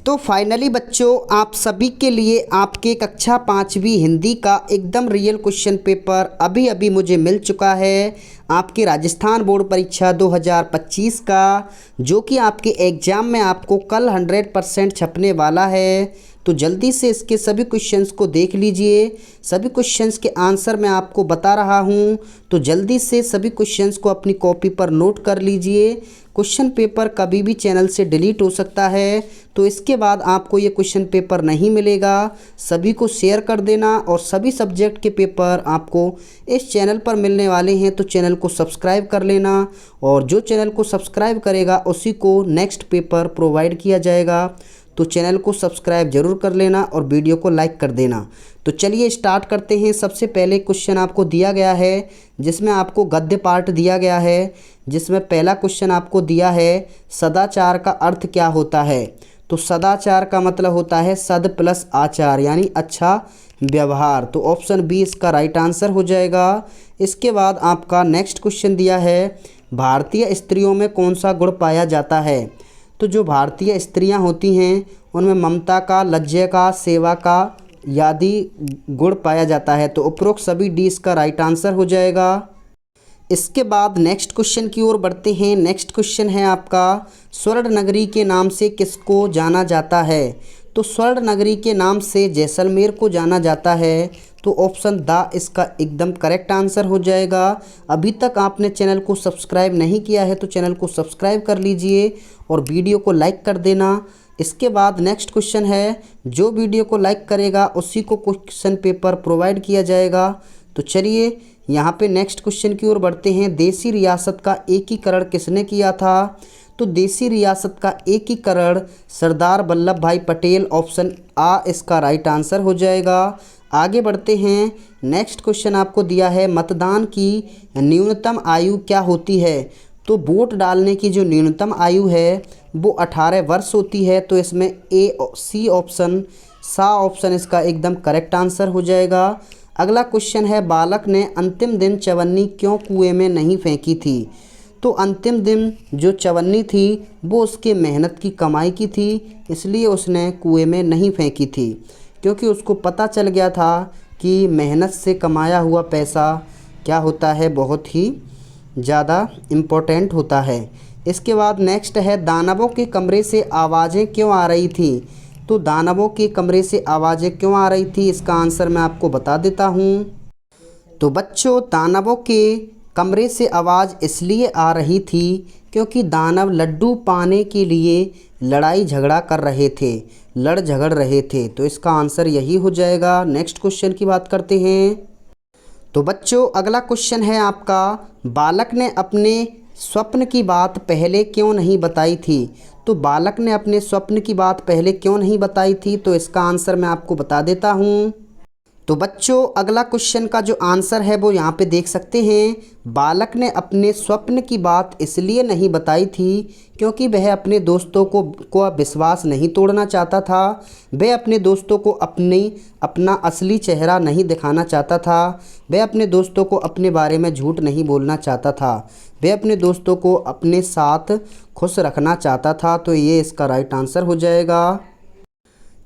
तो फाइनली बच्चों, आप सभी के लिए आपके कक्षा 5वीं हिंदी का एकदम रियल क्वेश्चन पेपर अभी अभी मुझे मिल चुका है। आपके राजस्थान बोर्ड परीक्षा 2025 का, जो कि आपके एग्ज़ाम में आपको कल 100% छपने वाला है। तो जल्दी से इसके सभी क्वेश्चंस को देख लीजिए। सभी क्वेश्चंस के आंसर मैं आपको बता रहा हूं, तो जल्दी से सभी क्वेश्चंस को अपनी कॉपी पर नोट कर लीजिए। क्वेश्चन पेपर कभी भी चैनल से डिलीट हो सकता है, तो इसके बाद आपको ये क्वेश्चन पेपर नहीं मिलेगा। सभी को शेयर कर देना, और सभी सब्जेक्ट के पेपर आपको इस चैनल पर मिलने वाले हैं, तो चैनल को सब्सक्राइब कर लेना। और जो चैनल को सब्सक्राइब करेगा उसी को नेक्स्ट पेपर प्रोवाइड किया जाएगा। तो चैनल को सब्सक्राइब जरूर कर लेना और वीडियो को लाइक कर देना। तो चलिए स्टार्ट करते हैं। सबसे पहले क्वेश्चन आपको दिया गया है, जिसमें आपको गद्य पार्ट दिया गया है, जिसमें पहला क्वेश्चन आपको दिया है सदाचार का अर्थ क्या होता है। तो सदाचार का मतलब होता है सद प्लस आचार, यानी अच्छा व्यवहार। तो ऑप्शन बी इसका राइट आंसर हो जाएगा। इसके बाद आपका नेक्स्ट क्वेश्चन दिया है भारतीय स्त्रियों में कौन सा गुण पाया जाता है। तो जो भारतीय स्त्रियां होती हैं उनमें ममता का, लज्जा का, सेवा का आदि गुण पाया जाता है। तो उपरोक्त सभी डी इसका राइट आंसर हो जाएगा। इसके बाद नेक्स्ट क्वेश्चन की ओर बढ़ते हैं। नेक्स्ट क्वेश्चन है आपका स्वर्ण नगरी के नाम से किसको जाना जाता है। तो स्वर्ण नगरी के नाम से जैसलमेर को जाना जाता है। तो ऑप्शन द इसका एकदम करेक्ट आंसर हो जाएगा। अभी तक आपने चैनल को सब्सक्राइब नहीं किया है तो चैनल को सब्सक्राइब कर लीजिए और वीडियो को लाइक कर देना। इसके बाद नेक्स्ट क्वेश्चन है, जो वीडियो को लाइक करेगा उसी को क्वेश्चन पेपर प्रोवाइड किया जाएगा। तो चलिए यहाँ पे नेक्स्ट क्वेश्चन की ओर बढ़ते हैं। देशी रियासत का एकीकरण किसने किया था। तो देशी रियासत का एकीकरण सरदार वल्लभ भाई पटेल, ऑप्शन आ इसका राइट आंसर हो जाएगा। आगे बढ़ते हैं। नेक्स्ट क्वेश्चन आपको दिया है मतदान की न्यूनतम आयु क्या होती है। तो वोट डालने की जो न्यूनतम आयु है वो 18 वर्ष होती है। तो इसमें सी ऑप्शन, सा ऑप्शन इसका एकदम करेक्ट आंसर हो जाएगा। अगला क्वेश्चन है बालक ने अंतिम दिन चवन्नी क्यों कुएं में नहीं फेंकी थी। तो अंतिम दिन जो चवन्नी थी वो उसके मेहनत की कमाई की थी, इसलिए उसने कुएं में नहीं फेंकी थी, क्योंकि उसको पता चल गया था कि मेहनत से कमाया हुआ पैसा क्या होता है, बहुत ही ज़्यादा इम्पोर्टेंट होता है। इसके बाद नेक्स्ट है दानवों के कमरे से आवाज़ें क्यों आ रही थी। तो दानवों के कमरे से आवाज़ें क्यों आ रही थी, इसका आंसर मैं आपको बता देता हूँ। तो बच्चों, दानवों के कमरे से आवाज़ इसलिए आ रही थी क्योंकि दानव लड्डू पाने के लिए लड़ाई झगड़ा कर रहे थे, लड़ झगड़ रहे थे। तो इसका आंसर यही हो जाएगा। नेक्स्ट क्वेश्चन की बात करते हैं। तो बच्चों, अगला क्वेश्चन है आपका बालक ने अपने स्वप्न की बात पहले क्यों नहीं बताई थी। तो बालक ने अपने स्वप्न की बात पहले क्यों नहीं बताई थी, तो इसका आंसर मैं आपको बता देता हूँ। तो बच्चों, अगला क्वेश्चन का जो आंसर है वो यहाँ पे देख सकते हैं। बालक ने अपने स्वप्न की बात इसलिए नहीं बताई थी क्योंकि वह अपने दोस्तों को विश्वास नहीं तोड़ना चाहता था। वह अपने दोस्तों को अपना असली चेहरा नहीं दिखाना चाहता था। वह अपने दोस्तों को अपने बारे में झूठ नहीं बोलना चाहता था। वह अपने दोस्तों को अपने साथ खुश रखना चाहता था। तो ये इसका राइट आंसर हो जाएगा।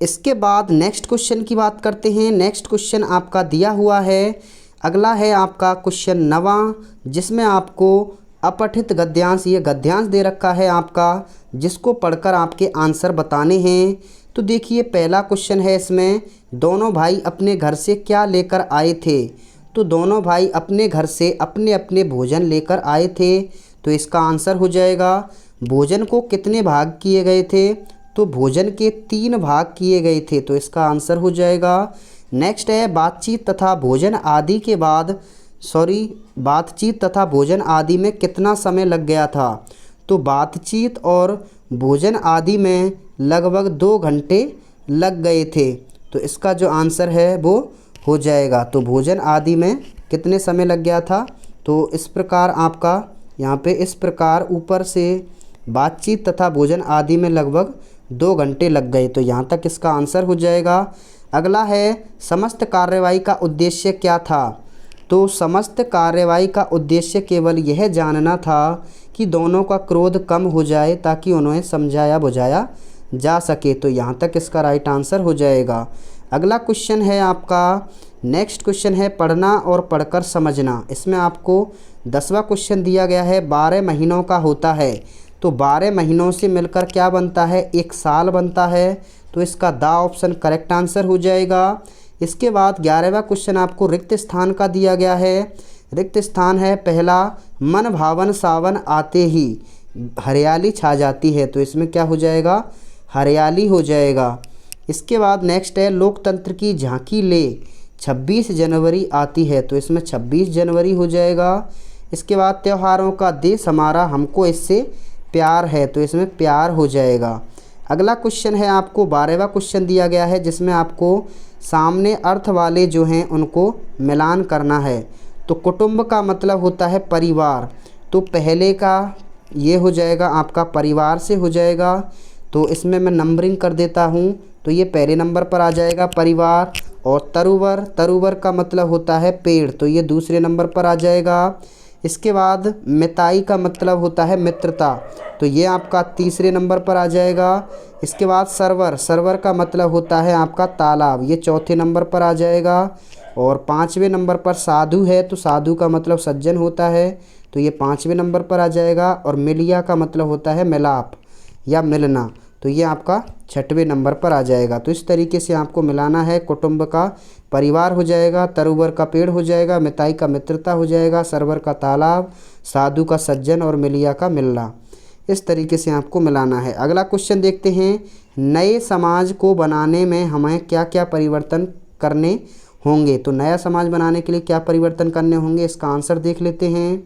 इसके बाद नेक्स्ट क्वेश्चन की बात करते हैं। नेक्स्ट क्वेश्चन आपका दिया हुआ है। अगला है आपका क्वेश्चन 9वां, जिसमें आपको अपठित गद्यांश, ये गद्यांश दे रखा है आपका, जिसको पढ़कर आपके आंसर बताने हैं। तो देखिए पहला क्वेश्चन है, इसमें दोनों भाई अपने घर से क्या लेकर आए थे। तो दोनों भाई अपने घर से अपने अपने भोजन लेकर आए थे। तो इसका आंसर हो जाएगा भोजन को कितने भाग किए गए थे। तो भोजन के 3 भाग किए गए थे। तो इसका आंसर हो जाएगा। नेक्स्ट है बातचीत तथा भोजन आदि में कितना समय लग गया था। तो बातचीत और भोजन आदि में लगभग 2 घंटे लग गए थे। तो इसका जो आंसर है वो हो जाएगा। तो भोजन आदि में कितने समय लग गया था। तो इस प्रकार आपका यहाँ पे इस प्रकार ऊपर से बातचीत तथा भोजन आदि में लगभग 2 घंटे लग गए। तो यहाँ तक इसका आंसर हो जाएगा। अगला है समस्त कार्यवाही का उद्देश्य क्या था। तो समस्त कार्यवाही का उद्देश्य केवल यह जानना था कि दोनों का क्रोध कम हो जाए ताकि उन्हें समझाया बुझाया जा सके। तो यहाँ तक इसका राइट आंसर हो जाएगा। अगला क्वेश्चन है आपका, नेक्स्ट क्वेश्चन है पढ़ना और पढ़कर समझना। इसमें आपको 10वां क्वेश्चन दिया गया है, 12 महीनों का होता है। तो 12 महीनों से मिलकर क्या बनता है, एक साल बनता है। तो इसका द ऑप्शन करेक्ट आंसर हो जाएगा। इसके बाद 11वां क्वेश्चन आपको रिक्त स्थान का दिया गया है। रिक्त स्थान है पहला, मन भावन सावन आते ही हरियाली छा जाती है। तो इसमें क्या हो जाएगा, हरियाली हो जाएगा। इसके बाद नेक्स्ट है लोकतंत्र की झांकी ले 26 जनवरी आती है। तो इसमें 26 जनवरी हो जाएगा। इसके बाद त्योहारों का देश हमारा हमको इससे प्यार है। तो इसमें प्यार हो जाएगा। अगला क्वेश्चन है आपको 12वां क्वेश्चन दिया गया है, जिसमें आपको सामने अर्थ वाले जो हैं उनको मिलान करना है। तो कुटुंब का मतलब होता है परिवार। तो पहले का ये हो जाएगा आपका परिवार से हो जाएगा। तो इसमें मैं नंबरिंग कर देता हूँ। तो ये पहले नंबर पर आ जाएगा परिवार। और तरुवर, तरुवर का मतलब होता है पेड़। तो ये दूसरे नंबर पर आ जाएगा। इसके बाद मिताई का मतलब होता है मित्रता। तो ये आपका तीसरे नंबर पर आ जाएगा। इसके बाद सरवर, सरवर का मतलब होता है आपका तालाब। ये चौथे नंबर पर आ जाएगा। और 5वें नंबर पर साधु है। तो साधु का मतलब सज्जन होता है। तो ये 5वें नंबर पर आ जाएगा। और मिलिया का मतलब होता है मिलाप या मिलना। तो ये आपका 6वें नंबर पर आ जाएगा। तो इस तरीके से आपको मिलाना है। कुटुंब का परिवार हो जाएगा, तरुवर का पेड़ हो जाएगा, मिताई का मित्रता हो जाएगा, सरवर का तालाब, साधु का सज्जन और मिलिया का मिलना। इस तरीके से आपको मिलाना है। अगला क्वेश्चन देखते हैं, नए समाज को बनाने में हमें क्या क्या परिवर्तन करने होंगे। तो नया समाज बनाने के लिए क्या परिवर्तन करने होंगे, इसका आंसर देख लेते हैं।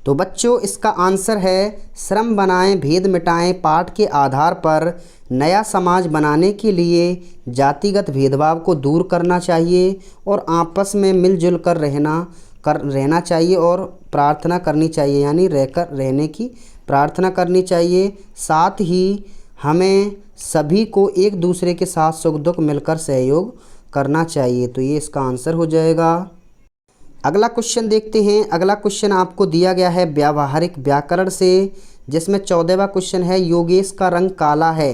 तो बच्चों इसका आंसर है श्रम बनाएं भेद मिटाएं। पाठ के आधार पर नया समाज बनाने के लिए जातिगत भेदभाव को दूर करना चाहिए और आपस में मिलजुल कर रहना चाहिए और प्रार्थना करनी चाहिए, यानी रहने की प्रार्थना करनी चाहिए। साथ ही हमें सभी को एक दूसरे के साथ सुख दुख मिलकर सहयोग करना चाहिए। तो ये इसका आंसर हो जाएगा। अगला क्वेश्चन देखते हैं। अगला क्वेश्चन आपको दिया गया है व्यावहारिक व्याकरण से, जिसमें 14वां क्वेश्चन है योगेश का रंग काला है।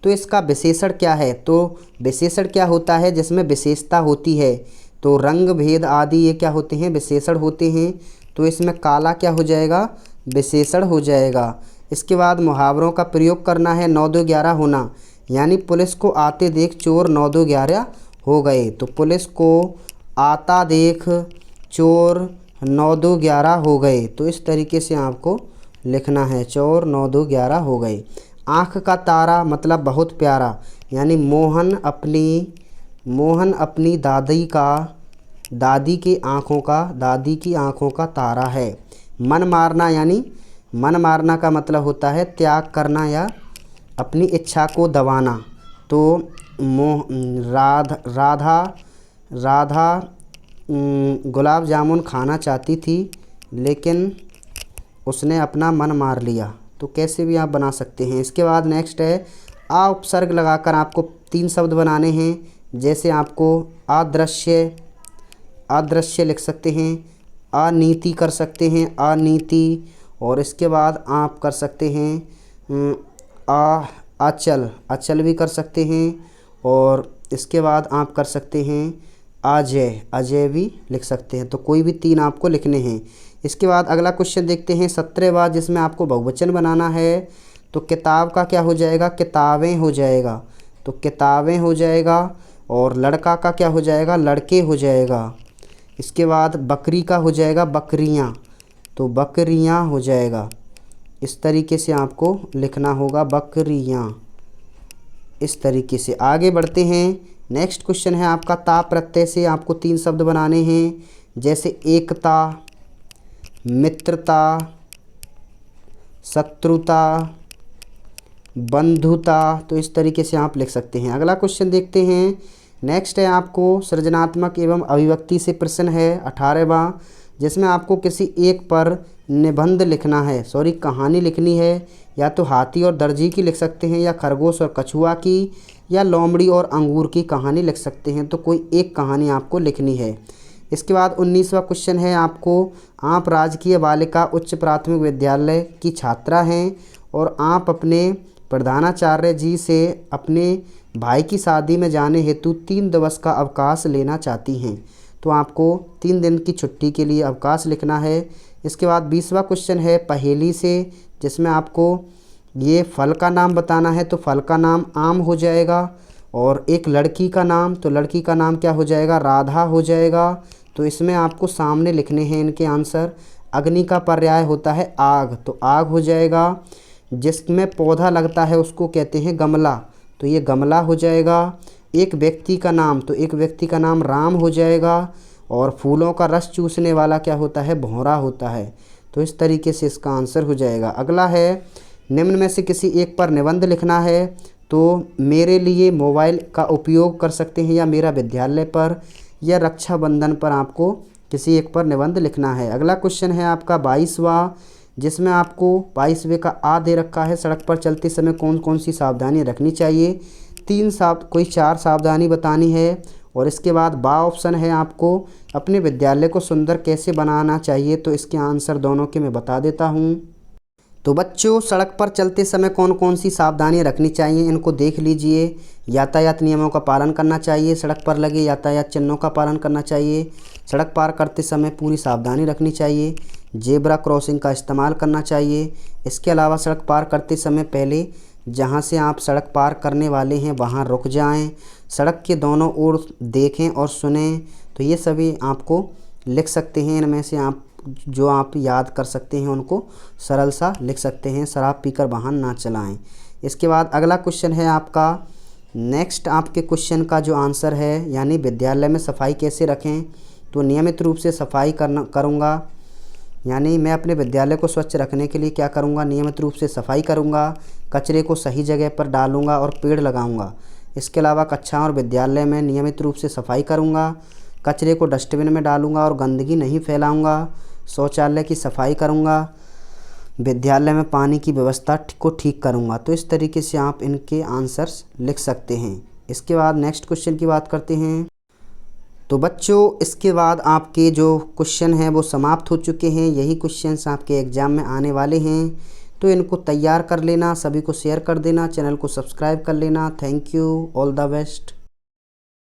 तो इसका विशेषण क्या है। तो विशेषण क्या होता है, जिसमें विशेषता होती है। तो रंग भेद आदि ये क्या होते हैं, विशेषण होते हैं। तो इसमें काला क्या हो जाएगा, विशेषण हो जाएगा। इसके बाद मुहावरों का प्रयोग करना है। 9-2-11 होना, यानी पुलिस को आते देख चोर 9-2-11 हो गए। तो पुलिस को आता देख चोर 9-2-11 हो गए। तो इस तरीके से आपको लिखना है, चोर 9-2-11 हो गए। आँख का तारा मतलब बहुत प्यारा, यानी मोहन अपनी दादी की आँखों का तारा है। मन मारना, यानी मन मारना का मतलब होता है त्याग करना या अपनी इच्छा को दबाना। तो राधा गुलाब जामुन खाना चाहती थी, लेकिन उसने अपना मन मार लिया। तो कैसे भी आप बना सकते हैं। इसके बाद नेक्स्ट है आ उपसर्ग लगाकर आपको 3 शब्द बनाने हैं। जैसे आपको अदृश्य लिख सकते हैं, अनीति कर सकते हैं, अनीति। और इसके बाद आप कर सकते हैं अचल भी कर सकते हैं। और इसके बाद आप कर सकते हैं अजय भी लिख सकते हैं। तो कोई भी 3 आपको लिखने हैं। इसके बाद अगला क्वेश्चन देखते हैं 17वां, जिसमें आपको बहुवचन बनाना है। तो किताब का क्या हो जाएगा, किताबें हो जाएगा। तो किताबें हो जाएगा। और लड़का का क्या हो जाएगा, लड़के हो जाएगा। इसके बाद बकरी का हो जाएगा बकरियाँ। तो बकरियाँ हो जाएगा। इस तरीके से आपको लिखना होगा, बकरियाँ। इस तरीके से आगे बढ़ते हैं। नेक्स्ट क्वेश्चन है आपका ता प्रत्यय से आपको 3 शब्द बनाने हैं। जैसे एकता, मित्रता, शत्रुता, बंधुता। तो इस तरीके से आप लिख सकते हैं। अगला क्वेश्चन देखते हैं। नेक्स्ट है आपको सृजनात्मक एवं अभिव्यक्ति से प्रश्न है 18वां, जिसमें आपको किसी एक पर निबंध लिखना है, कहानी लिखनी है। या तो हाथी और दर्जी की लिख सकते हैं, या खरगोश और कछुआ की, या लोमड़ी और अंगूर की कहानी लिख सकते हैं। तो कोई एक कहानी आपको लिखनी है। इसके बाद 19वां क्वेश्चन है आपको, आप राजकीय बालिका उच्च प्राथमिक विद्यालय की छात्रा हैं और आप अपने प्रधानाचार्य जी से अपने भाई की शादी में जाने हेतु 3 दिवस का अवकाश लेना चाहती हैं। तो आपको 3 दिन की छुट्टी के लिए अवकाश लिखना है। इसके बाद 20वां क्वेश्चन है पहेली से, जिसमें आपको ये फल का नाम बताना है। तो फल का नाम आम हो जाएगा, और एक लड़की का नाम, तो लड़की का नाम क्या हो जाएगा, राधा हो जाएगा। तो इसमें आपको सामने लिखने हैं इनके आंसर। अग्नि का पर्याय होता है आग, तो आग हो जाएगा। जिसमें पौधा लगता है उसको कहते हैं गमला, तो ये गमला हो जाएगा। एक व्यक्ति का नाम, तो एक व्यक्ति का नाम राम हो जाएगा। और फूलों का रस चूसने वाला क्या होता है, भौरा होता है। तो इस तरीके से इसका आंसर हो जाएगा। अगला है निम्न में से किसी एक पर निबंध लिखना है। तो मेरे लिए मोबाइल का उपयोग कर सकते हैं, या मेरा विद्यालय पर, या रक्षाबंधन पर आपको किसी एक पर निबंध लिखना है। अगला क्वेश्चन है आपका 22वां, जिसमें आपको 22वें का आ दे रखा है। सड़क पर चलते समय कौन कौन सी सावधानी रखनी चाहिए। 4 सावधानी बतानी है। और इसके बाद बा ऑप्शन है आपको अपने विद्यालय को सुंदर कैसे बनाना चाहिए। तो इसके आंसर दोनों के मैं बता देता हूँ। तो बच्चों, सड़क पर चलते समय कौन कौन सी सावधानियां रखनी चाहिए, इनको देख लीजिए। यातायात नियमों का पालन करना चाहिए, सड़क पर लगे यातायात चिन्हों का पालन करना चाहिए, सड़क पार करते समय पूरी सावधानी रखनी चाहिए, जेब्रा क्रॉसिंग का इस्तेमाल करना चाहिए। इसके अलावा सड़क पार करते समय पहले जहां से आप सड़क पार करने वाले हैं वहां रुक जाएं, सड़क के दोनों ओर देखें और सुनें। तो ये सभी आपको लिख सकते हैं। इनमें से आप जो आप याद कर सकते हैं उनको सरल सा लिख सकते हैं। शराब पीकर वाहन ना चलाएं। इसके बाद अगला क्वेश्चन है आपका नेक्स्ट। आपके क्वेश्चन का जो आंसर है, यानी विद्यालय में सफाई कैसे रखें। तो नियमित रूप से सफाई करूँगा, यानी मैं अपने विद्यालय को स्वच्छ रखने के लिए क्या करूँगा, नियमित रूप से सफाई करूँगा, कचरे को सही जगह पर डालूँगा और पेड़ लगाऊँगा। इसके अलावा कक्षा और विद्यालय में नियमित रूप से सफाई करूँगा, कचरे को डस्टबिन में डालूँगा और गंदगी नहीं फैलाऊँगा, शौचालय की सफाई करूँगा, विद्यालय में पानी की व्यवस्था को ठीक करूँगा। तो इस तरीके से आप इनके आंसर्स लिख सकते हैं। इसके बाद नेक्स्ट क्वेश्चन की बात करते हैं। तो बच्चों, इसके बाद आपके जो क्वेश्चन हैं वो समाप्त हो चुके हैं। यही क्वेश्चंस आपके एग्ज़ाम में आने वाले हैं। तो इनको तैयार कर लेना, सभी को शेयर कर देना, चैनल को सब्सक्राइब कर लेना। Thank you, all the best.